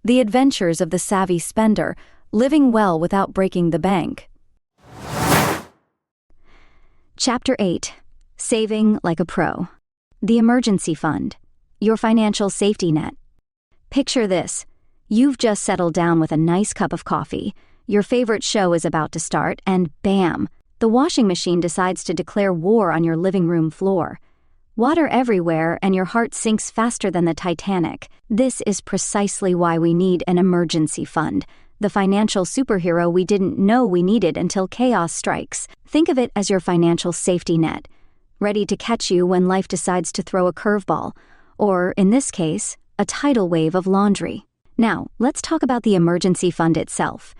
The adventures of the savvy spender, living well without breaking the bank. Chapter 8. Saving like a pro. The emergency fund. Your financial safety net. Picture this. You've just settled down with a nice cup of coffee. Your favorite show is about to start, and bam! The washing machine decides to declare war on your living room floor. Water everywhere, and your heart sinks faster than the Titanic. This is precisely why we need an emergency fund, the financial superhero we didn't know we needed until chaos strikes. Think of it as your financial safety net, ready to catch you when life decides to throw a curveball, or, in this case, a tidal wave of laundry. Now, let's talk about the emergency fund itself.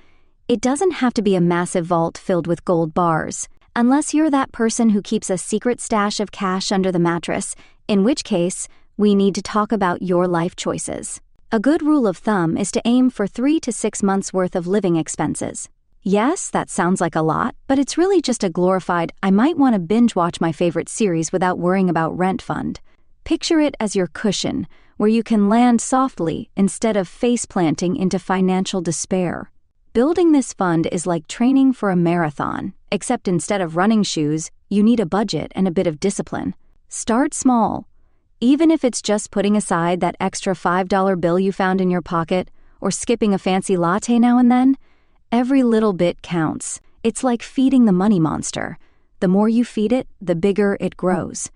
It doesn't have to be a massive vault filled with gold bars, unless you're that person who keeps a secret stash of cash under the mattress, in which case, we need to talk about your life choices. A good rule of thumb is to aim for 3 to 6 months' worth of living expenses. Yes, that sounds like a lot, but it's really just a glorified, I might want to binge watch my favorite series without worrying about rent fund. Picture it as your cushion, where you can land softly instead of face-planting into financial despair. Building this fund is like training for a marathon, except instead of running shoes, you need a budget and a bit of discipline. Start small. Even if it's just putting aside that extra $5 bill you found in your pocket, or skipping a fancy latte now and then, every little bit counts. It's like feeding the money monster. The more you feed it, the bigger it grows.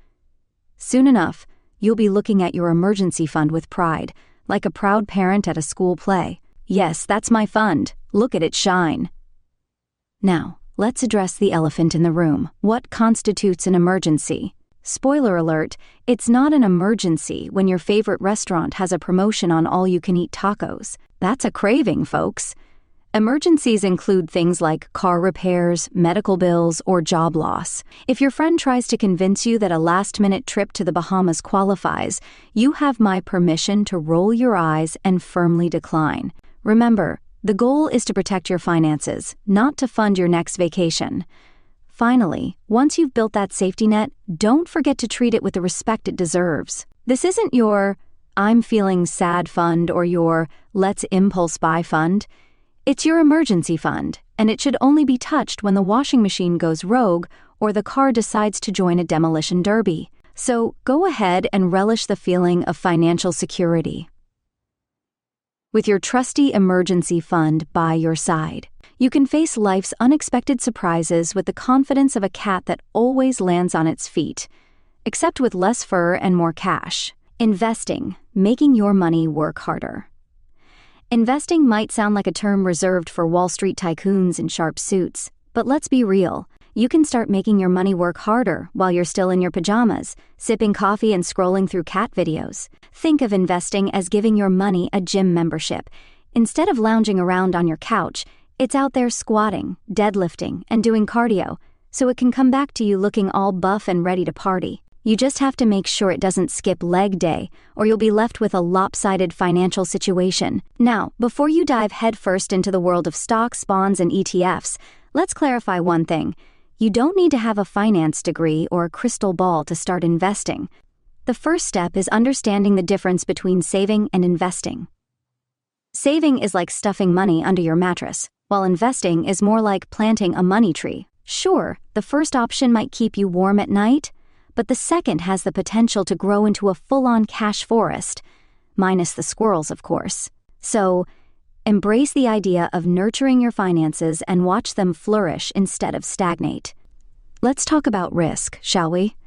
Soon enough, you'll be looking at your emergency fund with pride, like a proud parent at a school play. Yes, that's my fund. Look at it shine. Now, let's address the elephant in the room. What constitutes an emergency? Spoiler alert, it's not an emergency when your favorite restaurant has a promotion on all-you-can-eat tacos. That's a craving, folks. Emergencies include things like car repairs, medical bills, or job loss. If your friend tries to convince you that a last-minute trip to the Bahamas qualifies, you have my permission to roll your eyes and firmly decline. Remember, the goal is to protect your finances, not to fund your next vacation. Finally, once you've built that safety net, don't forget to treat it with the respect it deserves. This isn't your I'm feeling sad fund or your let's impulse buy fund. It's your emergency fund, and it should only be touched when the washing machine goes rogue or the car decides to join a demolition derby. So go ahead and relish the feeling of financial security. With your trusty emergency fund by your side, you can face life's unexpected surprises with the confidence of a cat that always lands on its feet, except with less fur and more cash. Investing, making your money work harder. Investing might sound like a term reserved for Wall Street tycoons in sharp suits, but let's be real. You can start making your money work harder while you're still in your pajamas, sipping coffee and scrolling through cat videos. Think of investing as giving your money a gym membership. Instead of lounging around on your couch, it's out there squatting, deadlifting, and doing cardio, so it can come back to you looking all buff and ready to party. You just have to make sure it doesn't skip leg day, or you'll be left with a lopsided financial situation. Now, before you dive headfirst into the world of stocks, bonds, and ETFs, let's clarify one thing. You don't need to have a finance degree or a crystal ball to start investing. The first step is understanding the difference between saving and investing. Saving is like stuffing money under your mattress, while investing is more like planting a money tree. Sure, the first option might keep you warm at night, but the second has the potential to grow into a full-on cash forest, minus the squirrels, of course. So, embrace the idea of nurturing your finances and watch them flourish instead of stagnate. Let's talk about risk, shall we?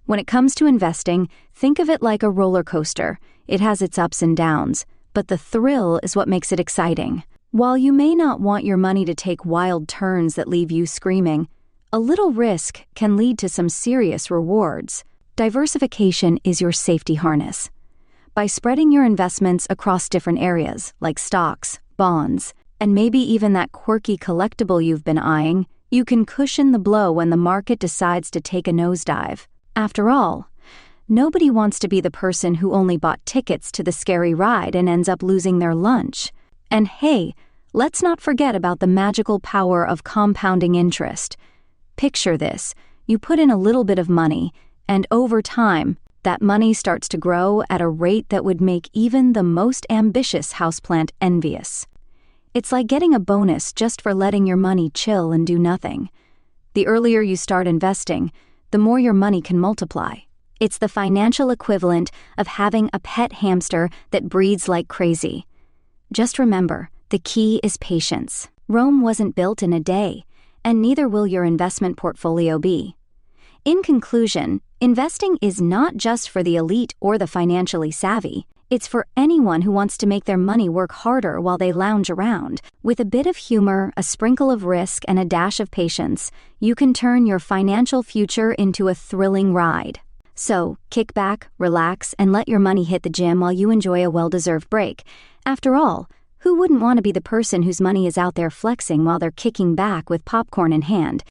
When it comes to investing, think of it like a roller coaster. It has its ups and downs, but the thrill is what makes it exciting. While you may not want your money to take wild turns that leave you screaming, a little risk can lead to some serious rewards. Diversification is your safety harness. By spreading your investments across different areas, like stocks, bonds, and maybe even that quirky collectible you've been eyeing, you can cushion the blow when the market decides to take a nosedive. After all, nobody wants to be the person who only bought tickets to the scary ride and ends up losing their lunch. And hey, let's not forget about the magical power of compounding interest. Picture this. You put in a little bit of money, and over time, that money starts to grow at a rate that would make even the most ambitious houseplant envious. It's like getting a bonus just for letting your money chill and do nothing. The earlier you start investing, the more your money can multiply. It's the financial equivalent of having a pet hamster that breeds like crazy. Just remember, the key is patience. Rome wasn't built in a day, and neither will your investment portfolio be. In conclusion, investing is not just for the elite or the financially savvy. It's for anyone who wants to make their money work harder while they lounge around. With a bit of humor, a sprinkle of risk, and a dash of patience, you can turn your financial future into a thrilling ride. So, kick back, relax, and let your money hit the gym while you enjoy a well-deserved break. After all, who wouldn't want to be the person whose money is out there flexing while they're kicking back with popcorn in hand?